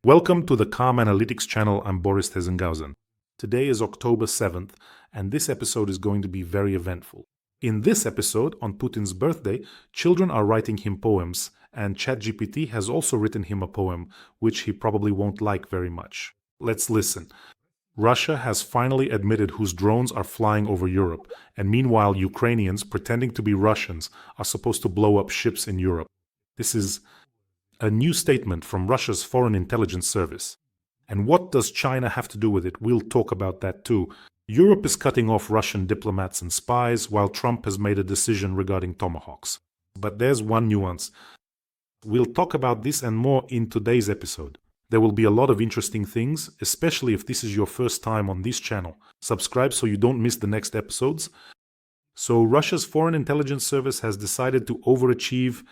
Welcome to the Calm Analytics channel. I'm Boris Tizengauzen. Today is October 7th, and this episode is going to be very eventful. In this episode, on Putin's birthday, children are writing him poems, and ChatGPT has also written him a poem, which he probably won't like very much. Let's listen. Russia has finally admitted whose drones are flying over Europe, and meanwhile Ukrainians, pretending to be Russians, are supposed to blow up ships in Europe. This is a new statement from Russia's Foreign Intelligence Service. And what does China have to do with it? We'll talk about that too. Europe is cutting off Russian diplomats and spies, while Trump has made a decision regarding Tomahawks. But there's one nuance. We'll talk about this and more in today's episode. There will be a lot of interesting things, especially if this is your first time on this channel. Subscribe so you don't miss the next episodes. So Russia's Foreign Intelligence Service has decided to overachieve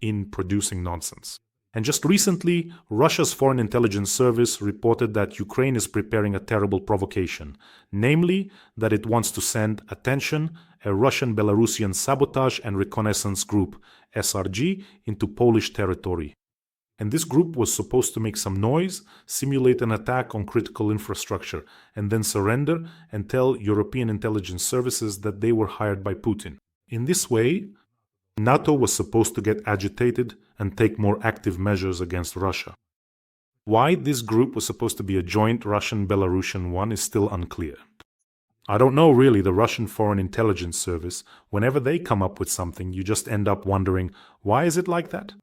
in producing nonsense. And just recently, Russia's Foreign Intelligence Service reported that Ukraine is preparing a terrible provocation, namely that it wants to send, attention, a Russian-Belarusian sabotage and reconnaissance group, SRG, into Polish territory. And this group was supposed to make some noise, simulate an attack on critical infrastructure, and then surrender and tell European intelligence services that they were hired by Putin. In this way, NATO was supposed to get agitated and take more active measures against Russia. Why this group was supposed to be a joint Russian-Belarusian one is still unclear. I don't know really. The Russian Foreign Intelligence Service, whenever they come up with something, you just end up wondering, why is it like that?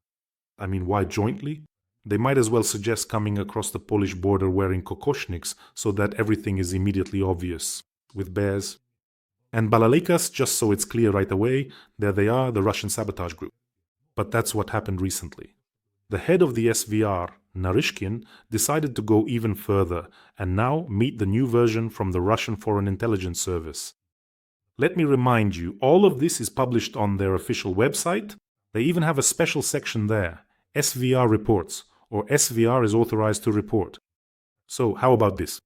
I mean, why jointly? They might as well suggest coming across the Polish border wearing kokoshniks so that everything is immediately obvious, with bears. And balalaikas, just so it's clear right away, there they are, the Russian sabotage group. But that's what happened recently. The head of the SVR, Naryshkin, decided to go even further and now meet the new version from the Russian Foreign Intelligence Service. Let me remind you, all of this is published on their official website. They even have a special section there, SVR reports, or SVR is authorized to report. So how about this?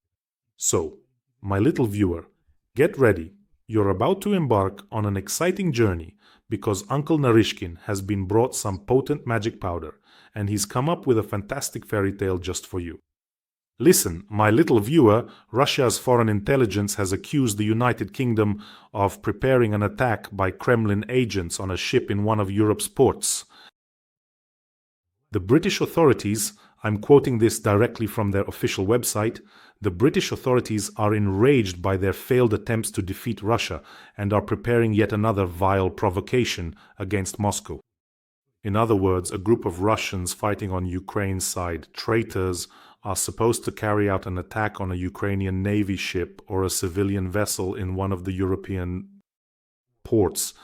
So, my little viewer, get ready. You're about to embark on an exciting journey because Uncle Naryshkin has been brought some potent magic powder and he's come up with a fantastic fairy tale just for you. Listen, my little viewer, Russia's foreign intelligence has accused the United Kingdom of preparing an attack by Kremlin agents on a ship in one of Europe's ports. The British authorities, I'm quoting this directly from their official website, the British authorities are enraged by their failed attempts to defeat Russia and are preparing yet another vile provocation against Moscow. In other words, a group of Russians fighting on Ukraine's side, traitors, are supposed to carry out an attack on a Ukrainian Navy ship or a civilian vessel in one of the European ports.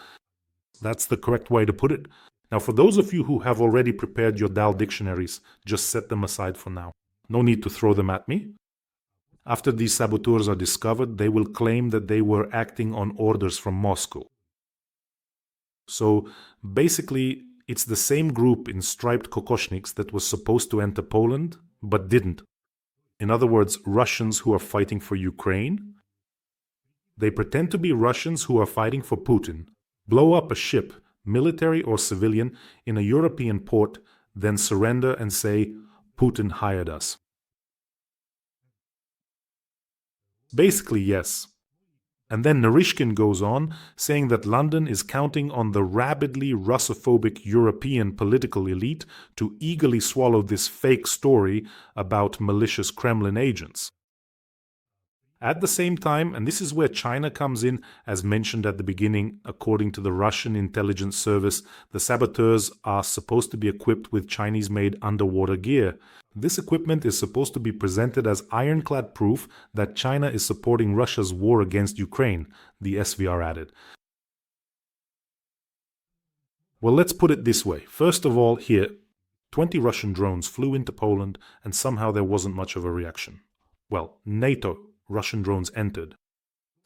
That's the correct way to put it. Now, for those of you who have already prepared your DAL dictionaries, just set them aside for now. No need to throw them at me. After these saboteurs are discovered, they will claim that they were acting on orders from Moscow. So, basically, it's the same group in striped kokoshniks that was supposed to enter Poland, but didn't. In other words, Russians who are fighting for Ukraine. They pretend to be Russians who are fighting for Putin, blow up a ship, military or civilian, in a European port, then surrender and say, Putin hired us. Basically, yes. And then Naryshkin goes on, saying that London is counting on the rabidly Russophobic European political elite to eagerly swallow this fake story about malicious Kremlin agents. At the same time, and this is where China comes in, as mentioned at the beginning, according to the Russian intelligence service, the saboteurs are supposed to be equipped with Chinese-made underwater gear. This equipment is supposed to be presented as ironclad proof that China is supporting Russia's war against Ukraine, the SVR added. Well, let's put it this way. First of all, here, 20 Russian drones flew into Poland and somehow there wasn't much of a reaction. Well, NATO Russian drones entered.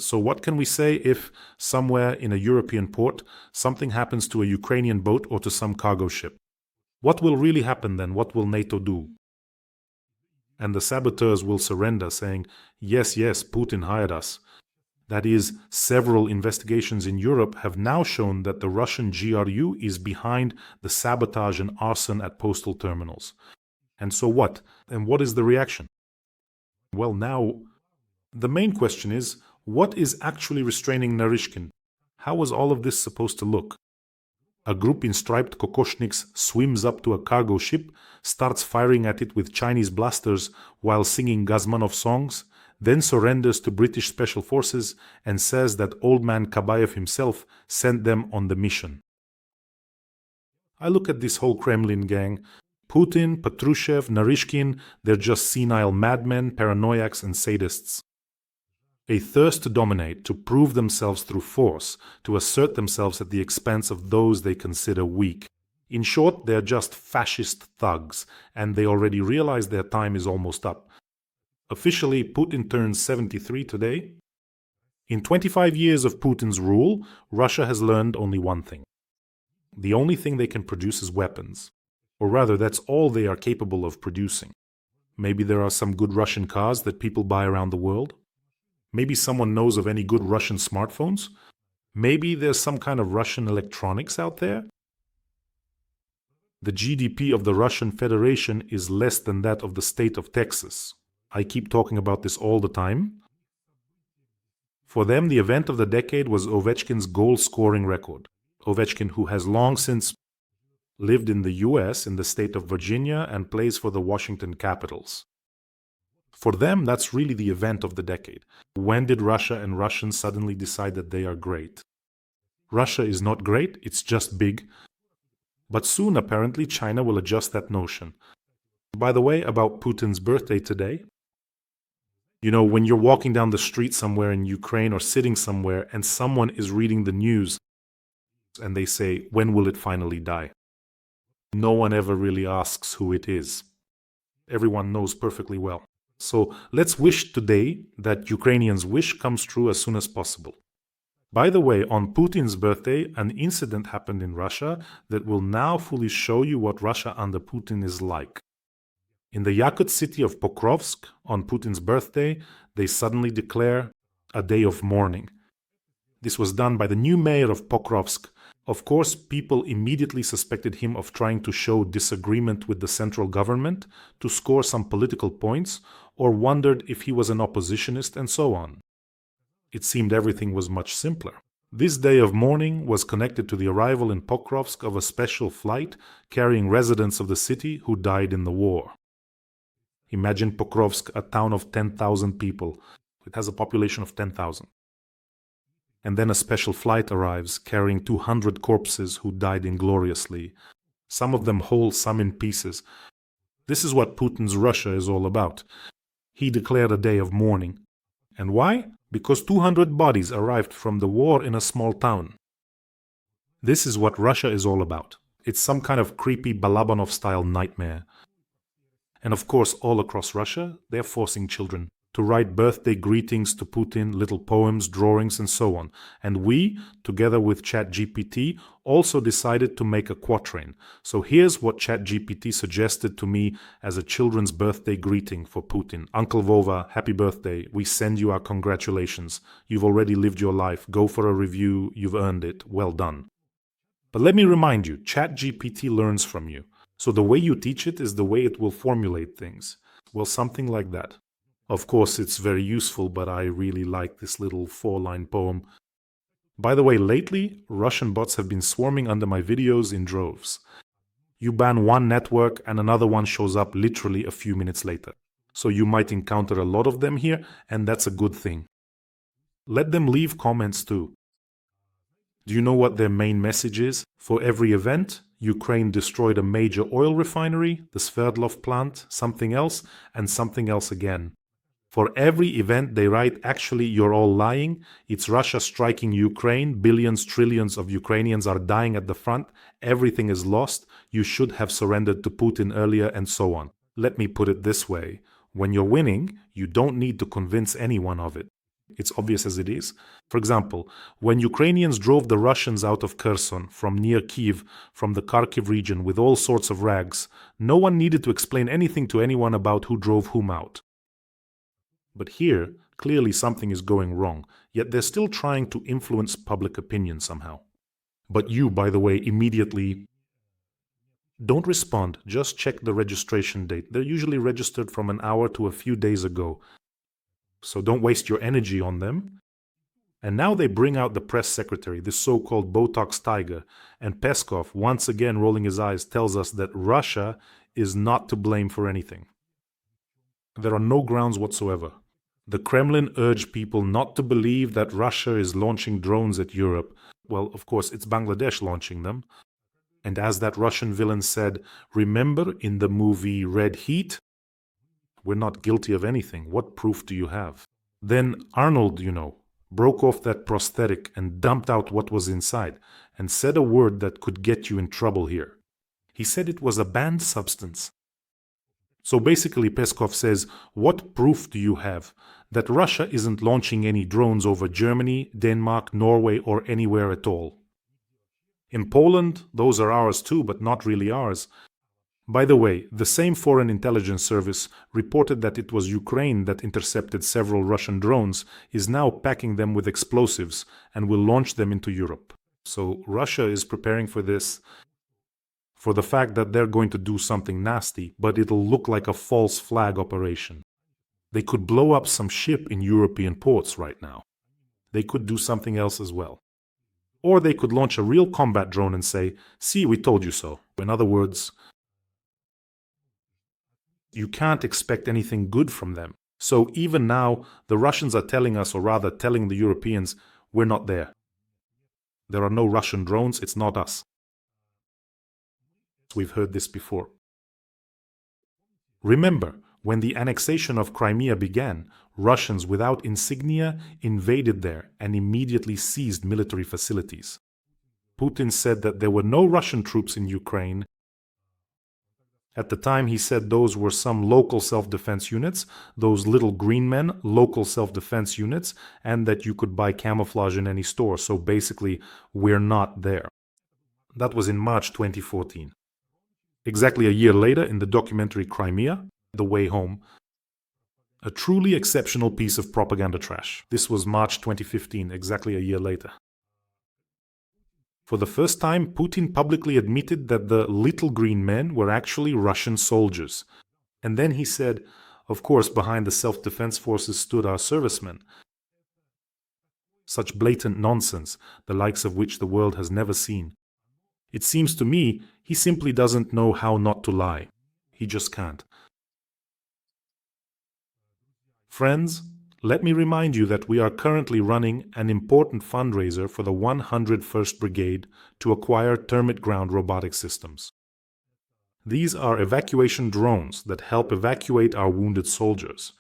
So what can we say if somewhere in a European port something happens to a Ukrainian boat or to some cargo ship? What will really happen then? What will NATO do? And the saboteurs will surrender, saying, yes, Putin hired us. That is, several investigations in Europe have now shown that the Russian GRU is behind the sabotage and arson at postal terminals. And so what? And what is the reaction? Well, now, the main question is, what is actually restraining Naryshkin? How was all of this supposed to look? A group in striped kokoshniks swims up to a cargo ship, starts firing at it with Chinese blasters while singing Gazmanov songs, then surrenders to British Special Forces and says that old man Kabayev himself sent them on the mission. I look at this whole Kremlin gang. Putin, Patrushev, Naryshkin, they're just senile madmen, paranoiacs and sadists. A thirst to dominate, to prove themselves through force, to assert themselves at the expense of those they consider weak. In short, they're just fascist thugs, and they already realize their time is almost up. Officially, Putin turns 73 today. In 25 years of Putin's rule, Russia has learned only one thing. The only thing they can produce is weapons. Or rather, that's all they are capable of producing. Maybe there are some good Russian cars that people buy around the world. Maybe someone knows of any good Russian smartphones. Maybe there's some kind of Russian electronics out there. The GDP of the Russian Federation is less than that of the state of Texas. I keep talking about this all the time. For them, the event of the decade was Ovechkin's goal-scoring record. Ovechkin, who has long since lived in the US, in the state of Virginia, and plays for the Washington Capitals. For them, that's really the event of the decade. When did Russia and Russians suddenly decide that they are great? Russia is not great, it's just big. But soon, apparently, China will adjust that notion. By the way, about Putin's birthday today, you know, when you're walking down the street somewhere in Ukraine or sitting somewhere and someone is reading the news and they say, when will it finally die? No one ever really asks who it is. Everyone knows perfectly well. So let's wish today that Ukrainians' wish comes true as soon as possible. By the way, on Putin's birthday, an incident happened in Russia that will now fully show you what Russia under Putin is like. In the Yakut city of Pokrovsk, on Putin's birthday, they suddenly declare a day of mourning. This was done by the new mayor of Pokrovsk. Of course, people immediately suspected him of trying to show disagreement with the central government, to score some political points, or wondered if he was an oppositionist and so on. It seemed everything was much simpler. This day of mourning was connected to the arrival in Pokrovsk of a special flight carrying residents of the city who died in the war. Imagine Pokrovsk, a town of 10,000 people. It has a population of 10,000. And then a special flight arrives carrying 200 corpses who died ingloriously, some of them whole, some in pieces. This is what Putin's Russia is all about. He declared a day of mourning. And why? Because 200 bodies arrived from the war in a small town. This is what Russia is all about. It's some kind of creepy Balabanov-style nightmare. And of course, all across Russia, they're forcing children to write birthday greetings to Putin, little poems, drawings, and so on. And we, together with ChatGPT, also decided to make a quatrain. So here's what ChatGPT suggested to me as a children's birthday greeting for Putin. Uncle Vova, happy birthday. We send you our congratulations. You've already lived your life. Go for a review. You've earned it. Well done. But let me remind you, ChatGPT learns from you. So the way you teach it is the way it will formulate things. Well, something like that. Of course, it's very useful, but I really like this little 4-line poem. By the way, lately, Russian bots have been swarming under my videos in droves. You ban one network and another one shows up literally a few minutes later. So you might encounter a lot of them here, and that's a good thing. Let them leave comments too. Do you know what their main message is? For every event, Ukraine destroyed a major oil refinery, the Sverdlov plant, something else, and something else again. For every event they write, actually, you're all lying. It's Russia striking Ukraine. Billions, trillions of Ukrainians are dying at the front. Everything is lost. You should have surrendered to Putin earlier, and so on. Let me put it this way. When you're winning, you don't need to convince anyone of it. It's obvious as it is. For example, when Ukrainians drove the Russians out of Kherson, from near Kyiv, from the Kharkiv region with all sorts of rags, no one needed to explain anything to anyone about who drove whom out. But here, clearly something is going wrong, yet they're still trying to influence public opinion somehow. But you, by the way, immediately Don't respond, just check the registration date. They're usually registered from an hour to a few days ago. So don't waste your energy on them. And now they bring out the press secretary, this so-called Botox tiger, and Peskov, once again rolling his eyes, tells us that Russia is not to blame for anything. There are no grounds whatsoever. The Kremlin urged people not to believe that Russia is launching drones at Europe. Well, of course, it's Bangladesh launching them. And as that Russian villain said, remember in the movie Red Heat? We're not guilty of anything. What proof do you have? Then Arnold, broke off that prosthetic and dumped out what was inside and said a word that could get you in trouble here. He said it was a banned substance. So basically Peskov says, what proof do you have that Russia isn't launching any drones over Germany, Denmark, Norway, or anywhere at all? In Poland, those are ours too, but not really ours. By the way, the same foreign intelligence service reported that it was Ukraine that intercepted several Russian drones, is now packing them with explosives and will launch them into Europe. So Russia is preparing for this, for the fact that they're going to do something nasty, but it'll look like a false flag operation. They could blow up some ship in European ports right now. They could do something else as well. Or they could launch a real combat drone and say, see, we told you so. In other words, you can't expect anything good from them. So even now, the Russians are telling us, or rather telling the Europeans, we're not there. There are no Russian drones, it's not us. We've heard this before. Remember, when the annexation of Crimea began, Russians without insignia invaded there and immediately seized military facilities. Putin said that there were no Russian troops in Ukraine. At the time, he said those were some local self-defense units, those little green men, local self-defense units, and that you could buy camouflage in any store. So basically, we're not there. That was in March 2014. Exactly a year later, in the documentary Crimea, The Way Home, a truly exceptional piece of propaganda trash. This was March 2015, exactly a year later. For the first time, Putin publicly admitted that the little green men were actually Russian soldiers. And then he said, of course, behind the self-defense forces stood our servicemen. Such blatant nonsense, the likes of which the world has never seen. It seems to me he simply doesn't know how not to lie. He just can't. Friends, let me remind you that we are currently running an important fundraiser for the 101st Brigade to acquire termite ground robotic systems. These are evacuation drones that help evacuate our wounded soldiers.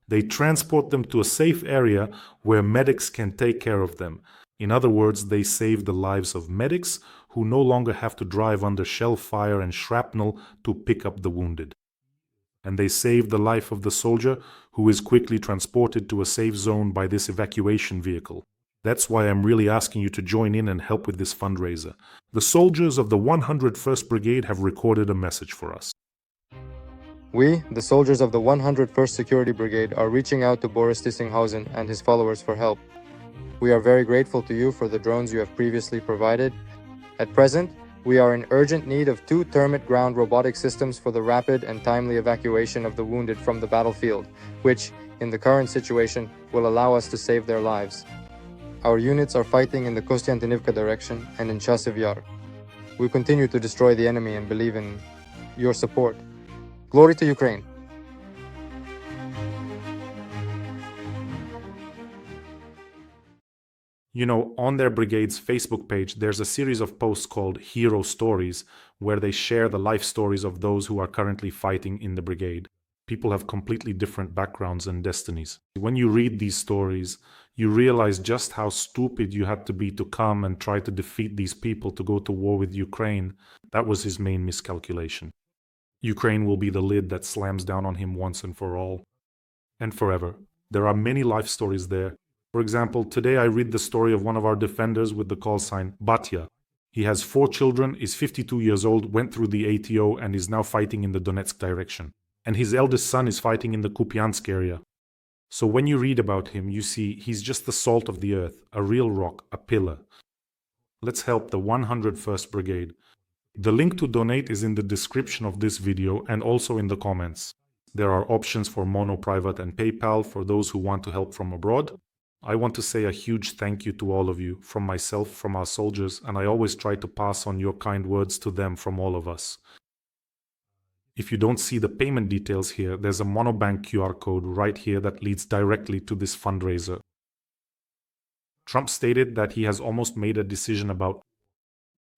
They transport them to a safe area where medics can take care of them. In other words, they save the lives of medics who no longer have to drive under shell fire and shrapnel to pick up the wounded. And they save the life of the soldier who is quickly transported to a safe zone by this evacuation vehicle. That's why I'm really asking you to join in and help with this fundraiser. The soldiers of the 101st Brigade have recorded a message for us. We, the soldiers of the 101st Security Brigade, are reaching out to Boris Tizengauzen and his followers for help. We are very grateful to you for the drones you have previously provided. At present, we are in urgent need of 2 termite ground robotic systems for the rapid and timely evacuation of the wounded from the battlefield, which, in the current situation, will allow us to save their lives. Our units are fighting in the Kostiantynivka direction and in Chasiv Yar. We continue to destroy the enemy and believe in your support. Glory to Ukraine! On their brigade's Facebook page, there's a series of posts called Hero Stories, where they share the life stories of those who are currently fighting in the brigade. People have completely different backgrounds and destinies. When you read these stories, you realize just how stupid you had to be to come and try to defeat these people to go to war with Ukraine. That was his main miscalculation. Ukraine will be the lid that slams down on him once and for all. And forever. There are many life stories there. For example, today I read the story of one of our defenders with the call sign Batya. He has 4 children, is 52 years old, went through the ATO and is now fighting in the Donetsk direction. And his eldest son is fighting in the Kupiansk area. So when you read about him, you see he's just the salt of the earth, a real rock, a pillar. Let's help the 101st Brigade. The link to donate is in the description of this video and also in the comments. There are options for Mono, Private, and PayPal for those who want to help from abroad. I want to say a huge thank you to all of you, from myself, from our soldiers, and I always try to pass on your kind words to them from all of us. If you don't see the payment details here, there's a Monobank QR code right here that leads directly to this fundraiser. Trump stated that he has almost made a decision about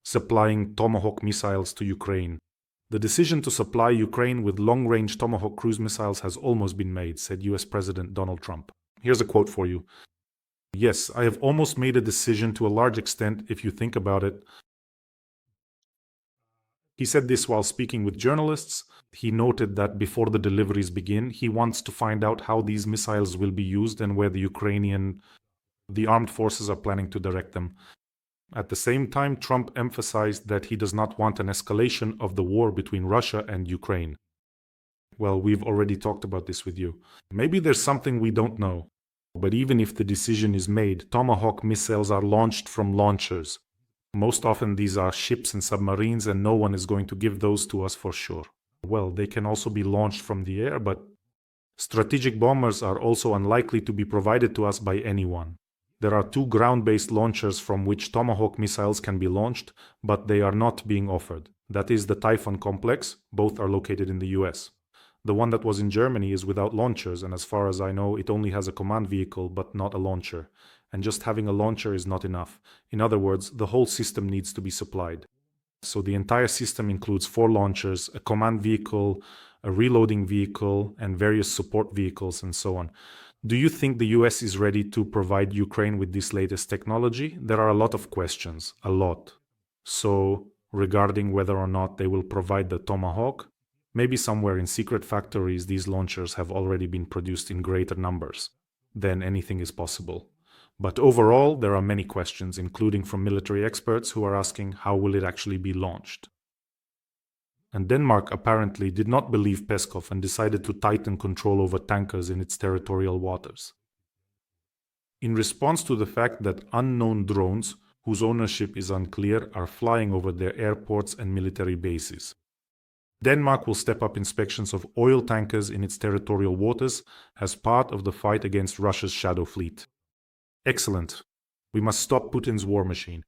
supplying Tomahawk missiles to Ukraine. The decision to supply Ukraine with long-range Tomahawk cruise missiles has almost been made, said US President Donald Trump. Here's a quote for you. Yes, I have almost made a decision to a large extent, if you think about it. He said this while speaking with journalists. He noted that before the deliveries begin, he wants to find out how these missiles will be used and where the armed forces are planning to direct them. At the same time, Trump emphasized that he does not want an escalation of the war between Russia and Ukraine. Well, we've already talked about this with you. Maybe there's something we don't know. But even if the decision is made, Tomahawk missiles are launched from launchers. Most often these are ships and submarines, and no one is going to give those to us for sure. Well, they can also be launched from the air, but strategic bombers are also unlikely to be provided to us by anyone. There are 2 ground-based launchers from which Tomahawk missiles can be launched, but they are not being offered. That is the Typhoon complex. Both are located in the US. The one that was in Germany is without launchers, and as far as I know, it only has a command vehicle but not a launcher. And just having a launcher is not enough. In other words, the whole system needs to be supplied. So the entire system includes 4 launchers, a command vehicle, a reloading vehicle, and various support vehicles, and so on. Do you think the US is ready to provide Ukraine with this latest technology? There are a lot of questions, a lot. So, regarding whether or not they will provide the Tomahawk, maybe somewhere in secret factories these launchers have already been produced in greater numbers. Then anything is possible. But overall, there are many questions, including from military experts who are asking how will it actually be launched. And Denmark apparently did not believe Peskov and decided to tighten control over tankers in its territorial waters. In response to the fact that unknown drones, whose ownership is unclear, are flying over their airports and military bases, Denmark will step up inspections of oil tankers in its territorial waters as part of the fight against Russia's shadow fleet. Excellent. We must stop Putin's war machine.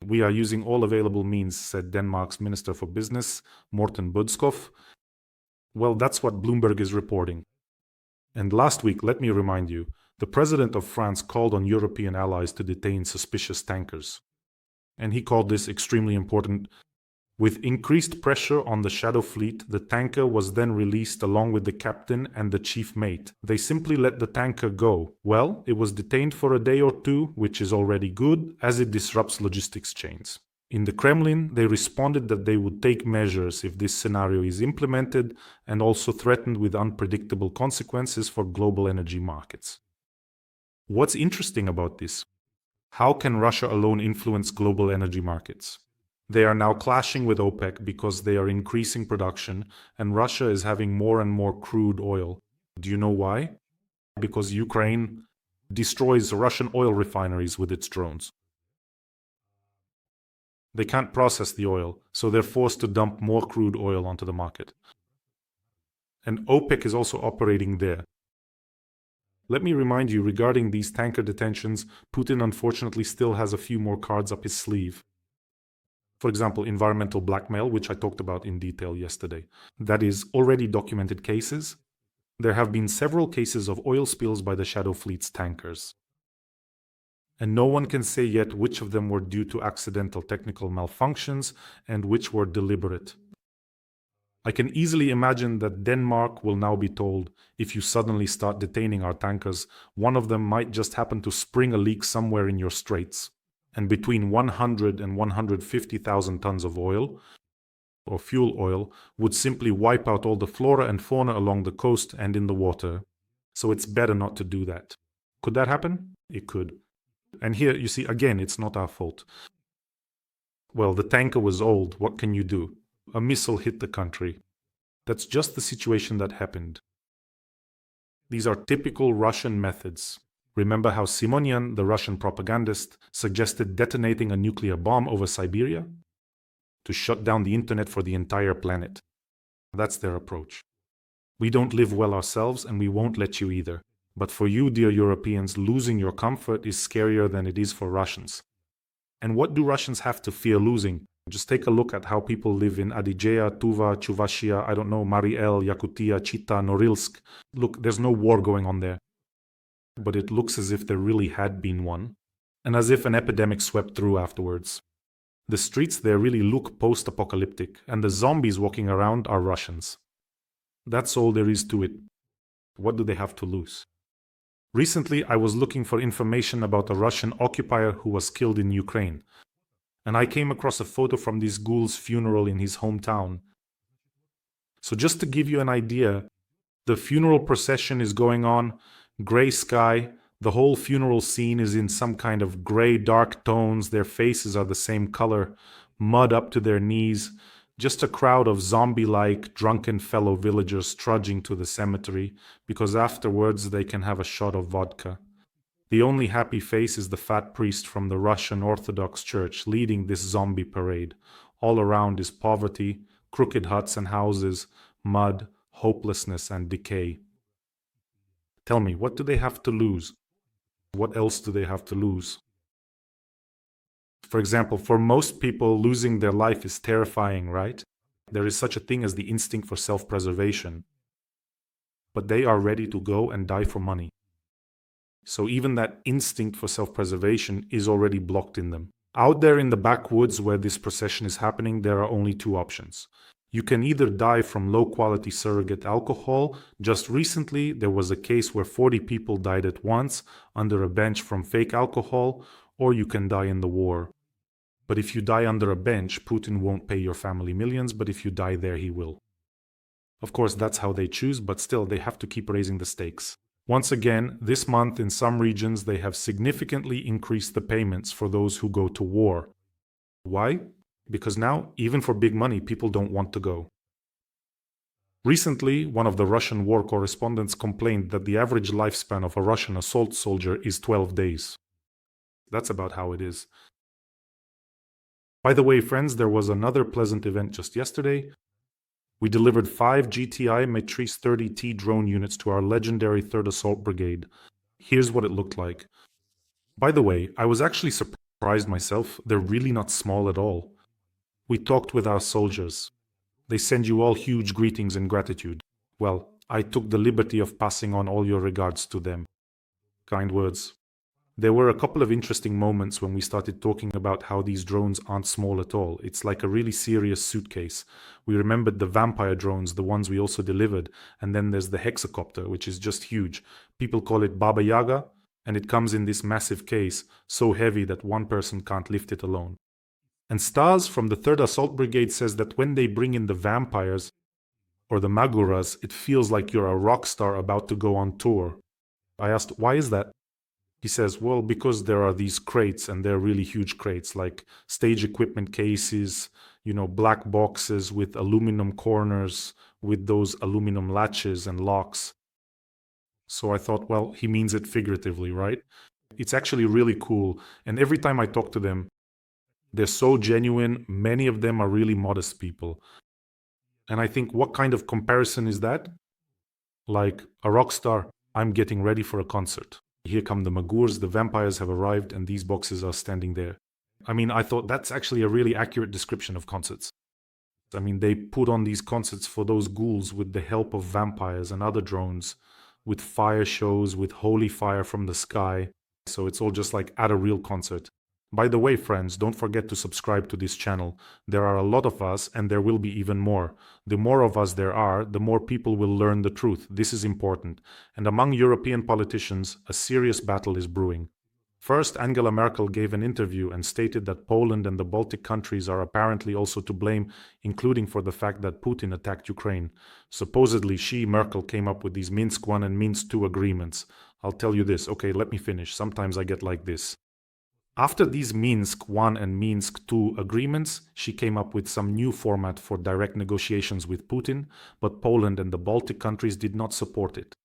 We are using all available means, said Denmark's Minister for Business, Morten Budskov. Well, that's what Bloomberg is reporting. And last week, let me remind you, the President of France called on European allies to detain suspicious tankers. And he called this extremely important. With increased pressure on the shadow fleet, the tanker was then released along with the captain and the chief mate. They simply let the tanker go. Well, it was detained for a day or 2, which is already good, as it disrupts logistics chains. In the Kremlin, they responded that they would take measures if this scenario is implemented, and also threatened with unpredictable consequences for global energy markets. What's interesting about this? How can Russia alone influence global energy markets? They are now clashing with OPEC because they are increasing production, and Russia is having more and more crude oil. Do you know why? Because Ukraine destroys Russian oil refineries with its drones. They can't process the oil, so they're forced to dump more crude oil onto the market. And OPEC is also operating there. Let me remind you, regarding these tanker detentions, Putin unfortunately still has a few more cards up his sleeve. For example, environmental blackmail, which I talked about in detail yesterday. That is already documented cases. There have been several cases of oil spills by the Shadow Fleet's tankers. And no one can say yet which of them were due to accidental technical malfunctions and which were deliberate. I can easily imagine that Denmark will now be told, if you suddenly start detaining our tankers, one of them might just happen to spring a leak somewhere in your straits. And between 100 and 150,000 tons of oil, or fuel oil, would simply wipe out all the flora and fauna along the coast and in the water. So it's better not to do that. Could that happen? It could. And here, you see, again, it's not our fault. Well, the tanker was old. What can you do? A missile hit the country. That's just the situation that happened. These are typical Russian methods. Remember how Simonian, the Russian propagandist, suggested detonating a nuclear bomb over Siberia? to shut down the internet for the entire planet. That's their approach. We don't live well ourselves, and we won't let you either. But for you, dear Europeans, losing your comfort is scarier than it is for Russians. And what do Russians have to fear losing? Just take a look at how people live in Adygea, Tuva, Chuvashia, Mariel, Yakutia, Chita, Norilsk. Look, there's no war going on there. But it looks as if there really had been one, and as if an epidemic swept through afterwards. The streets there really look post-apocalyptic, and the zombies walking around are Russians. That's all there is to it. What do they have to lose? Recently, I was looking for information about a Russian occupier who was killed in Ukraine, and I came across a photo from this ghoul's funeral in his hometown. So just to give you an idea, the funeral procession is going on, gray sky, the whole funeral scene is in some kind of gray dark tones, their faces are the same color, mud up to their knees, just a crowd of zombie-like, drunken fellow villagers trudging to the cemetery, because afterwards they can have a shot of vodka. The only happy face is the fat priest from the Russian Orthodox Church leading this zombie parade. All around is poverty, crooked huts and houses, mud, hopelessness and decay. Tell me, what do they have to lose? What else do they have to lose? For example, for most people, losing their life is terrifying, right? There is such a thing as the instinct for self-preservation. But they are ready to go and die for money. So even that instinct for self-preservation is already blocked in them. Out there in the backwoods where this procession is happening, there are only two options. You can either die from low-quality surrogate alcohol. Just recently, there was a case where 40 people died at once under a bench from fake alcohol, or you can die in the war. But if you die under a bench, Putin won't pay your family millions, but if you die there, he will. Of course, that's how they choose, but still, they have to keep raising the stakes. Once again, this month in some regions, they have significantly increased the payments for those who go to war. Why? Because now, even for big money, people don't want to go. Recently, one of the Russian war correspondents complained that the average lifespan of a Russian assault soldier is 12 days. That's about how it is. By the way, friends, there was another pleasant event just yesterday. We delivered 5 GTI Matrice 30T drone units to our legendary 3rd Assault Brigade. Here's what it looked like. By the way, I was actually surprised myself. They're really not small at all. We talked with our soldiers. They send you all huge greetings and gratitude. Well, I took the liberty of passing on all your regards to them. Kind words. There were a couple of interesting moments when we started talking about how these drones aren't small at all. It's like a really serious suitcase. We remembered the vampire drones, the ones we also delivered, and then there's the hexacopter, which is just huge. People call it Baba Yaga, and it comes in this massive case, so heavy that one person can't lift it alone. And Stas from the 3rd Assault Brigade says that when they bring in the vampires, or the Maguras, it feels like you're a rock star about to go on tour. I asked, why is that? He says, well, because there are these crates, and they're really huge crates, like stage equipment cases, black boxes with aluminum corners, with those aluminum latches and locks. So I thought, well, he means it figuratively, right? It's actually really cool, and every time I talk to them, they're so genuine. Many of them are really modest people. And I think, what kind of comparison is that? Like a rock star, I'm getting ready for a concert. Here come the Magurs, the vampires have arrived, and these boxes are standing there. I mean, I thought that's actually a really accurate description of concerts. I mean, they put on these concerts for those ghouls with the help of vampires and other drones, with fire shows, with holy fire from the sky. So it's all just like at a real concert. By the way, friends, don't forget to subscribe to this channel. There are a lot of us, and there will be even more. The more of us there are, the more people will learn the truth. This is important. And among European politicians, a serious battle is brewing. First, Angela Merkel gave an interview and stated that Poland and the Baltic countries are apparently also to blame, including for the fact that Putin attacked Ukraine. Supposedly, Merkel, came up with these Minsk I and Minsk II agreements. I'll tell you this. Okay, let me finish. Sometimes I get like this. After these Minsk I and Minsk II agreements, she came up with some new format for direct negotiations with Putin, but Poland and the Baltic countries did not support it.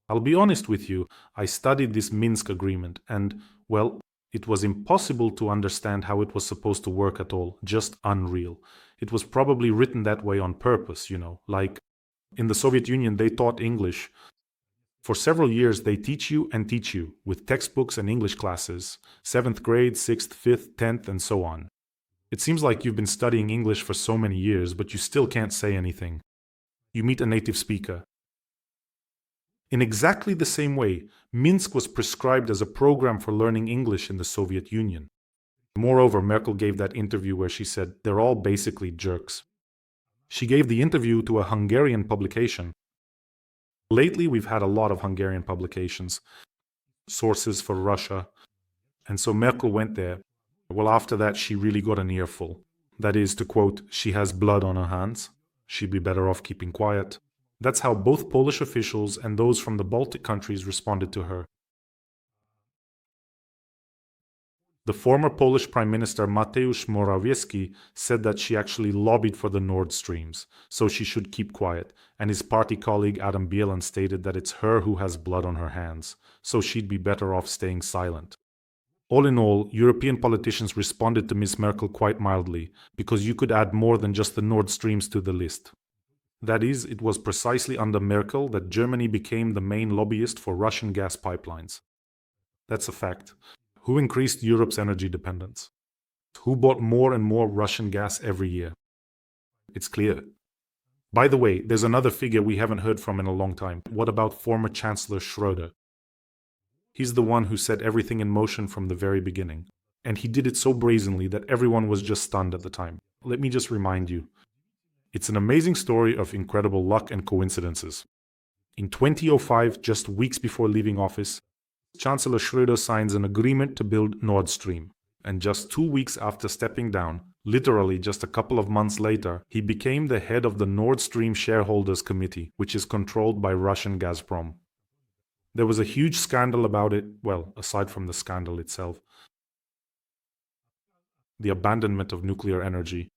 I'll be honest with you, I studied this Minsk agreement and, well, It was impossible to understand how it was supposed to work at all, just unreal. It was probably written that way on purpose, like in the Soviet Union, they taught English. For several years, they teach you with textbooks and English classes, 7th grade, 6th, 5th, 10th, and so on. It seems like you've been studying English for so many years, but you still can't say anything. You meet a native speaker. In exactly the same way, Minsk was prescribed as a program for learning English in the Soviet Union. Moreover, Merkel gave that interview where she said they're all basically jerks. She gave the interview to a Hungarian publication. Lately, we've had a lot of Hungarian publications, sources for Russia, and so Merkel went there. Well, after that, she really got an earful. That is, to quote, "She has blood on her hands. She'd be better off keeping quiet." That's how both Polish officials and those from the Baltic countries responded to her. The former Polish Prime Minister Mateusz Morawiecki said that she actually lobbied for the Nord Streams, so she should keep quiet, and his party colleague Adam Bielan stated that it's her who has blood on her hands, so she'd be better off staying silent. All in all, European politicians responded to Ms. Merkel quite mildly, because you could add more than just the Nord Streams to the list. That is, it was precisely under Merkel that Germany became the main lobbyist for Russian gas pipelines. That's a fact. Who increased Europe's energy dependence? Who bought more and more Russian gas every year? It's clear. By the way, there's another figure we haven't heard from in a long time. What about former Chancellor Schröder? He's the one who set everything in motion from the very beginning. And he did it so brazenly that everyone was just stunned at the time. Let me just remind you. It's an amazing story of incredible luck and coincidences. In 2005, just weeks before leaving office, Chancellor Schröder signs an agreement to build Nord Stream. And just 2 weeks after stepping down, literally just a couple of months later, he became the head of the Nord Stream Shareholders Committee, which is controlled by Russian Gazprom. There was a huge scandal about it, well, aside from the scandal itself. The abandonment of nuclear energy.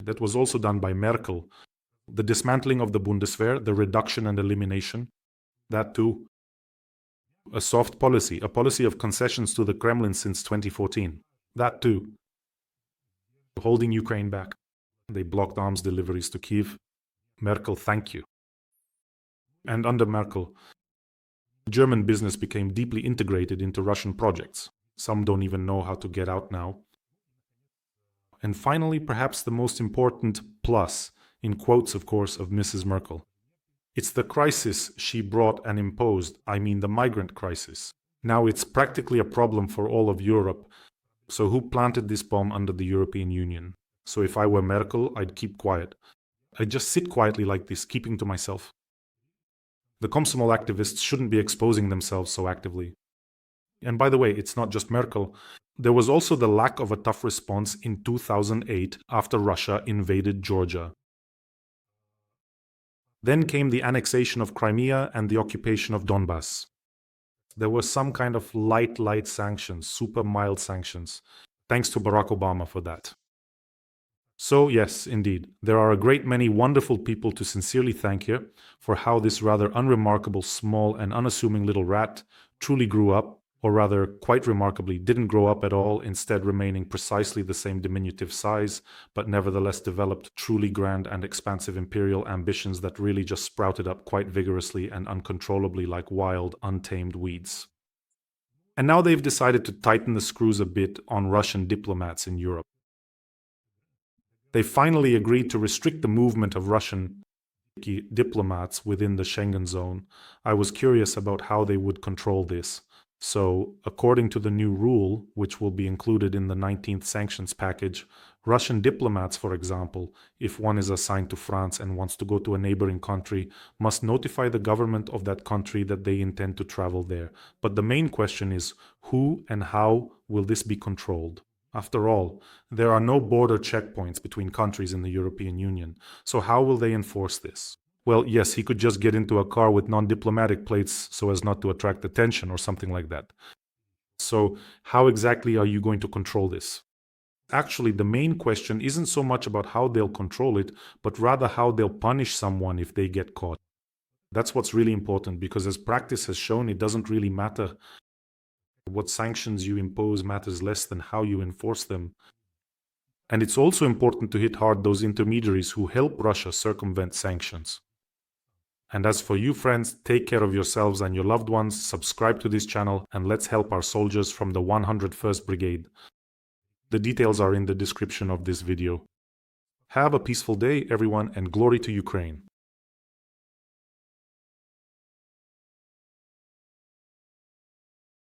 That was also done by Merkel. The dismantling of the Bundeswehr, the reduction and elimination. That too. A soft policy, a policy of concessions to the Kremlin since 2014. That too. Holding Ukraine back. They blocked arms deliveries to Kyiv. Merkel, thank you. And under Merkel, German business became deeply integrated into Russian projects. Some don't even know how to get out now. And finally, perhaps the most important plus, in quotes of course, of Mrs. Merkel. It's the crisis she brought and imposed, I mean the migrant crisis. Now it's practically a problem for all of Europe. So who planted this bomb under the European Union? So if I were Merkel, I'd keep quiet. I'd just sit quietly like this, keeping to myself. The Komsomol activists shouldn't be exposing themselves so actively. And by the way, it's not just Merkel. There was also the lack of a tough response in 2008 after Russia invaded Georgia. Then came the annexation of Crimea and the occupation of Donbass. There were some kind of light sanctions, super mild sanctions. Thanks to Barack Obama for that. So yes, indeed, there are a great many wonderful people to sincerely thank here for how this rather unremarkable, small and unassuming little rat truly grew up, or rather, quite remarkably, didn't grow up at all, instead remaining precisely the same diminutive size, but nevertheless developed truly grand and expansive imperial ambitions that really just sprouted up quite vigorously and uncontrollably like wild, untamed weeds. And now they've decided to tighten the screws a bit on Russian diplomats in Europe. They finally agreed to restrict the movement of Russian diplomats within the Schengen zone. I was curious about how they would control this. So, according to the new rule, which will be included in the 19th sanctions package, Russian diplomats, for example, if one is assigned to France and wants to go to a neighboring country, must notify the government of that country that they intend to travel there. But the main question is, who and how will this be controlled? After all, there are no border checkpoints between countries in the European Union, so how will they enforce this? Well, yes, he could just get into a car with non-diplomatic plates so as not to attract attention or something like that. So, how exactly are you going to control this? Actually, the main question isn't so much about how they'll control it, but rather how they'll punish someone if they get caught. That's what's really important, because as practice has shown, it doesn't really matter What sanctions you impose matters less than how you enforce them. And it's also important to hit hard those intermediaries who help Russia circumvent sanctions. And as for you friends, take care of yourselves and your loved ones, subscribe to this channel, and let's help our soldiers from the 101st Brigade. The details are in the description of this video. Have a peaceful day, everyone, and glory to Ukraine.